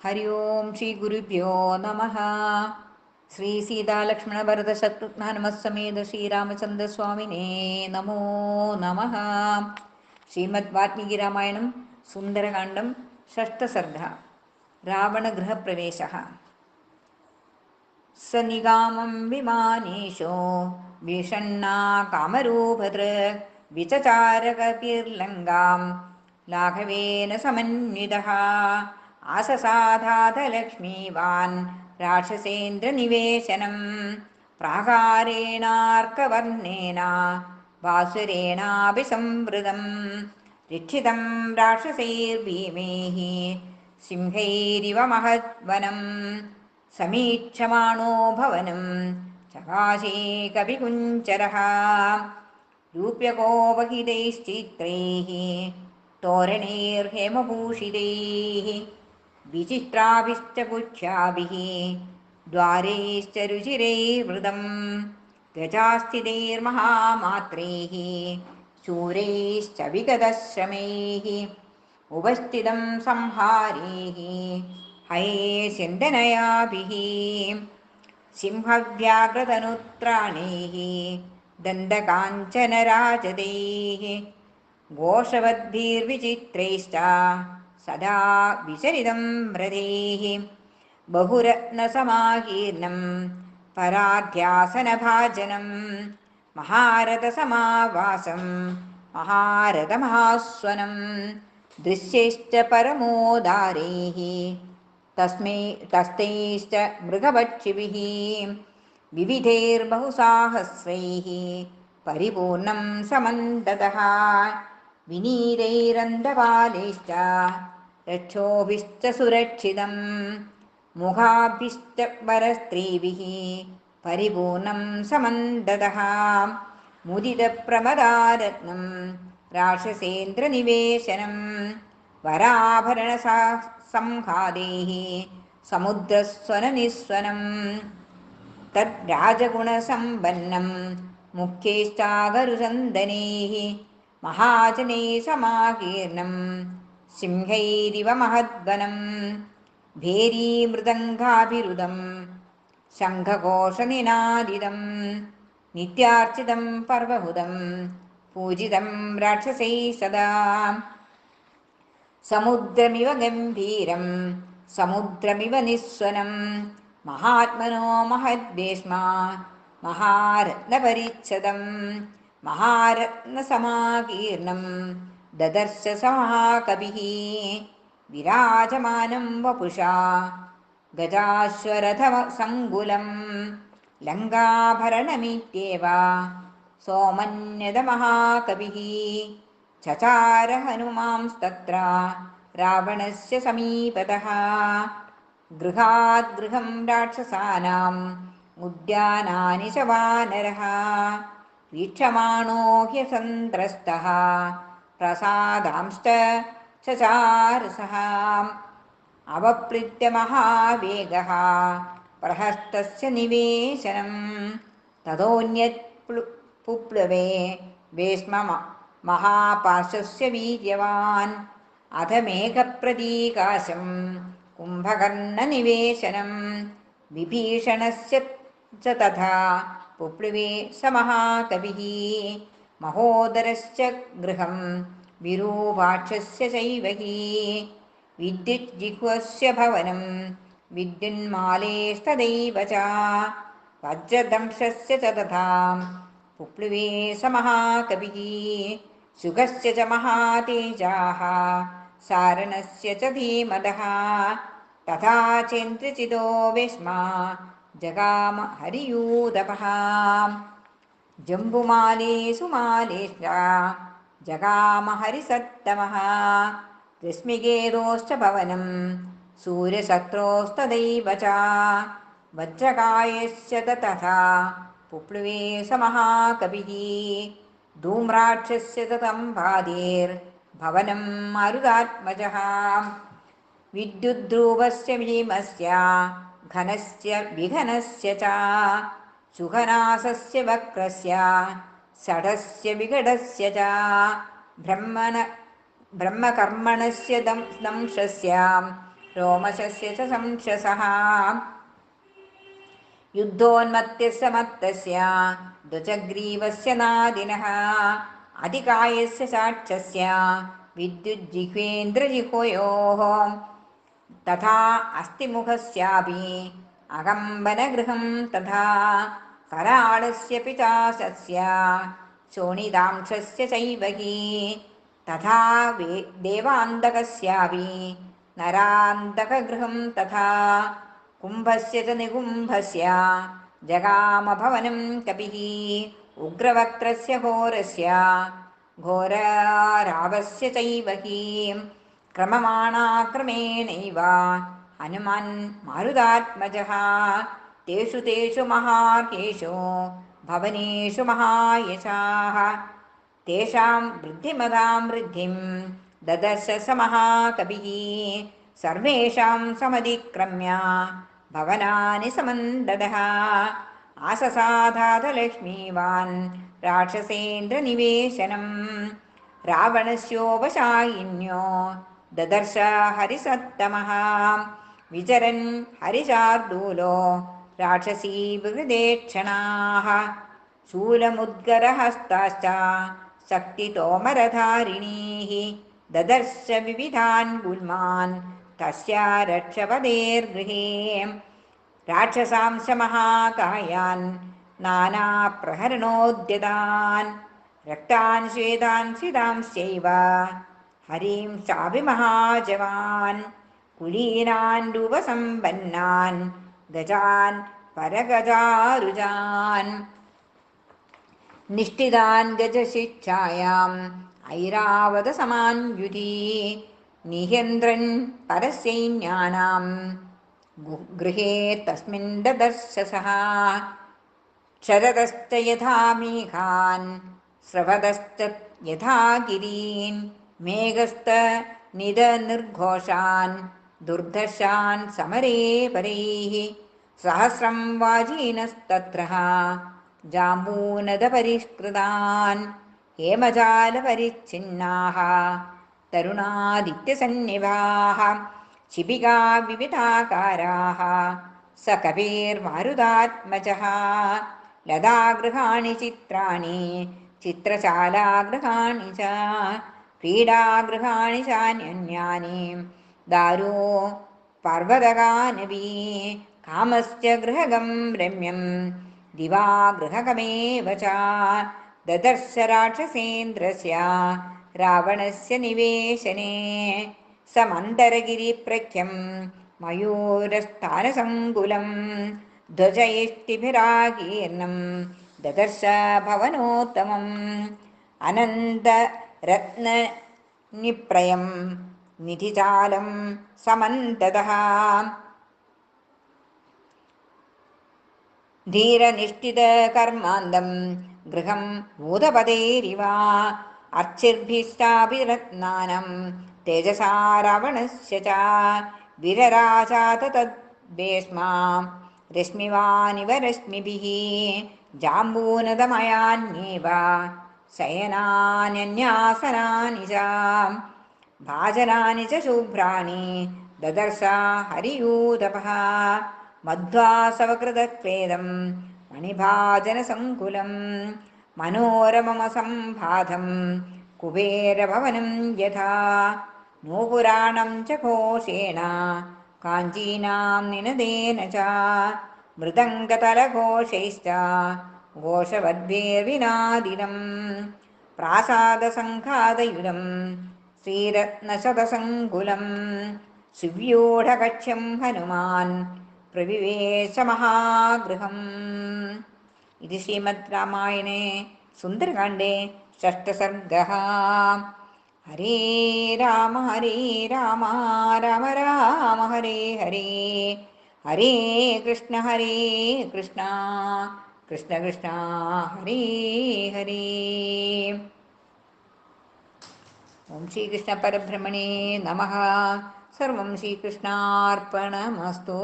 हरि ओं श्री गुरुभ्यो नमः। श्री सीतालक्ष्मण भरत शत्रुघ्न हनुमत्समेत श्रीरामचंद्र स्वामिने नमो नमः। श्रीमद् वाल्मीकि रामायणं सुन्दरकाण्डं षष्ठसर्ग। रावणगृहप्रवेशः। स निगामं विमानेशो विषण्णा कामरूपधृक् विचचारकपिर्लङ्गां लाघवेन समन्वितः आससाधातलक्ष्मीवान् राक्षसेन्द्रनिवेशनं प्राकारेणार्कवर्णेन भासुरेणाभिसंवृतं दीक्षितं राक्षसैर्भीमैः सिंहैरिव महद्वनं समीक्षमाणो भवनं चकाशे कविकुञ्चरः रूप्यकोपहितैश्चित्रैः तोरणैर्हेमभूषितैः विचित्राभिश्च पुच्छाभिः द्वारैश्च रुचिरैर्वृतं गजास्थितैर्महामात्रैः शूरैश्च विगतश्रमैः उपस्थितं संहारैः हयैर्सिन्दनयाभिः सिंहव्याघ्रतनुत्राणैः दन्तकाञ्चनराजदैः घोषवद्भिर्विचित्रैश्च सदा विचरितं रथैः बहुरत्नसमाकीर्णं पराध्यासनभाजनं महारथसमावासं महारथमहास्वनं दृश्यैश्च परमोदारैः तस्तैश्च मृगभक्षिभिः विविधैर्बहुसाहस्रैः परिपूर्णं समन्ततः विनीतैरन्दपालैश्च रक्षोभिश्च सुरक्षितं मुखाभिश्च वरस्त्रीभिः परिपूर्णं समन्ततः मुदितप्रमदारत्नं राक्षसेन्द्रनिवेशनं वराभरणसंहादैः समुद्रस्वननिस्वनं तद्राजगुणसम्पन्नं मुख्यैश्चागरुचन्दनैः महाजनैः समाकीर्णं सिंहैरिव महद्वनं भेरीमृदङ्गाभिरुदं शङ्खघोषनिनादितं नित्यार्चितं पर्वहुदं पूजितं राक्षसैः सदा समुद्रमिव गम्भीरं समुद्रमिव निस्वनं महात्मनो महद्भीष्मा महारत्नपरिच्छदं महारत्नसमाकीर्णं ददर्श स महाकविः विराजमानं वपुषा गजाश्वरथसङ्कुलं लङ्काभरणमित्येव सोमन्यदमहाकविः चचार हनुमांस्तत्र रावणस्य समीपतः गृहात् गृहं राक्षसानाम् उद्यानानि च वानरः वीक्षमाणो ह्यसन्त्रस्तः प्रसादांश्च चचारसः अवप्रीत्य महावेगः प्रहस्तस्य निवेशनं ततोऽन्यत् पुप्लवे भीष्म महापार्श्वस्य वीर्यवान् अथ मेघप्रतीकाशं कुम्भकर्णनिवेशनं विभीषणस्य च तथा पुप्लवे स महाकविः महोदरस्य गृहं विरूपाक्षस्य चैव हि विद्युज्जिह्वस्य भवनं विद्युन्मालेस्तदैव च वज्रदंशस्य च तथा पुप्लवे स महाकविः सुगस्य च महातेजाः सारणस्य च धीमतः तथा चेन्द्रचितो भीष्मा जगाम हरियूदपः जम्बुमाले सुमालेश्च जगाम हरिसत्तमः रश्मिकेतोश्च भवनं सूर्यशत्रोस्तदैव च वज्रकायश्च तथा पुप्लवे स महाकविः धूम्राक्षस्य च सम्पादेर्भवनं मरुदात्मजः विद्युद्ध्रुवस्य भीमस्य घनस्य विघनस्य च सुघनासस्य वक्रस्य षडस्य विघटस्य च ब्रह्मकर्मणस्य दंशस्य रोमशस्य च संशसः युद्धोन्मत्तस्य मत्तस्य द्वचग्रीवस्य नादिनः अधिकायस्य साक्षस्य विद्युज्जिह्वेन्द्रजिह्वयोः तथा अस्तिमुखस्यापि अगम्बनगृहं तथा कराळस्य पिचासस्य शोणितांशस्य चैव हि तथा देवान्तकस्यापि नरान्तकगृहं तथा कुम्भस्य च निकुम्भस्य जगामभवनं कपिः उग्रवक्त्रस्य घोरस्य घोररावस्य चैव हि क्रममाणाक्रमेणैव हनुमान् मारुतात्मजः तेषु तेषु महार्केषु भवनेषु महायशाः तेषां वृद्धिमतां वृद्धिं ददर्श स महाकविः सर्वेषां समधिक्रम्य भवनानि समन्ददः आससाधातलक्ष्मीवान् राक्षसेन्द्रनिवेशनं रावणस्योपशायिन्यो ददर्श हरिसत्तमः विचरन् हरिशार्दूलो राक्षसी विहृदेक्षणाः शूलमुद्गरहस्ताश्च शक्तितोमरधारिणीः ददर्श विविधान् गुल्मान् तस्य रक्षपदेर्गृहे राक्षसांश महाकायान् नानाप्रहरणोद्यतान् रक्तान् श्वेतान् सितांश्चैव हरीं चापि महाजवान् कुलीनान् रूपसम्पन्नान् गजान् परगजारुजान् निष्ठितान् गजशिक्षायाम् ऐरावतसमान्युधी निहेन्द्रन् परसैन्यानां गृहे तस्मिन् ददर्शसः शरदश्च यथा मेघान् स्रवदश्च यथा गिरीन् मेघस्त निदनिर्घोषान् दुर्धर्षान् समरे परैः सहस्रं वाजीनस्तत्र जाम्बूनदपरिष्कृतान् हेमजालपरिच्छिन्नाः तरुणादित्यसन्निभाः शिबिका विविधाकाराः स कविर्मारुतात्मजः लतागृहाणि चित्राणि चित्रशालागृहाणि च क्रीडागृहाणि चान्यान्यानि दारो पर्वतगानवी कामस्य गृहगं रम्यं दिवागृहगमेव च ददर्श राक्षसेन्द्रस्य रावणस्य निवेशने समन्तरगिरिप्रख्यं मयूरस्थानसङ्कुलं ध्वजैष्टिभिराकीर्णं ददर्श भवनोत्तमम् अनन्तरत्ननिप्रयं निधिजालं समन्ततः धीरनिष्ठितकर्मान्दं गृहं भूतपतेरिव अर्चिर्भिश्चापि रत्नानं तेजसा रावणस्य च विरराजात तद्भेष्मा रश्मिवानिव रश्मिभिः जाम्बूनदमयान्येव शयनान्यन्यासनानि च भाजनानि च शुभ्राणि ददर्श हरियूतपः मध्वासवकृतक्लेदं मणिभाजनसङ्कुलं मनोरममसम्भाधं कुबेरभवनं यथा नूपुराणं च घोषेण काञ्चीनां निनदेन च मृदङ्गतलघोषैश्च घोषवद्भिर्विनादिनं प्रासादसङ्घातयुधं श्रीरत्नशतसङ्कुलं सुव्यूढकक्ष्यं हनुमान् प्रविवेशमहागृहम् इति श्रीमद् रामायणे सुन्दरकाण्डे षष्ठसर्गः हरे राम राम राम हरे हरे हरे कृष्ण कृष्ण कृष्ण हरे हरे ओम श्रीकृष्ण परब्रह्मणे नमः सर्वं श्रीकृष्णार्पणमस्तु।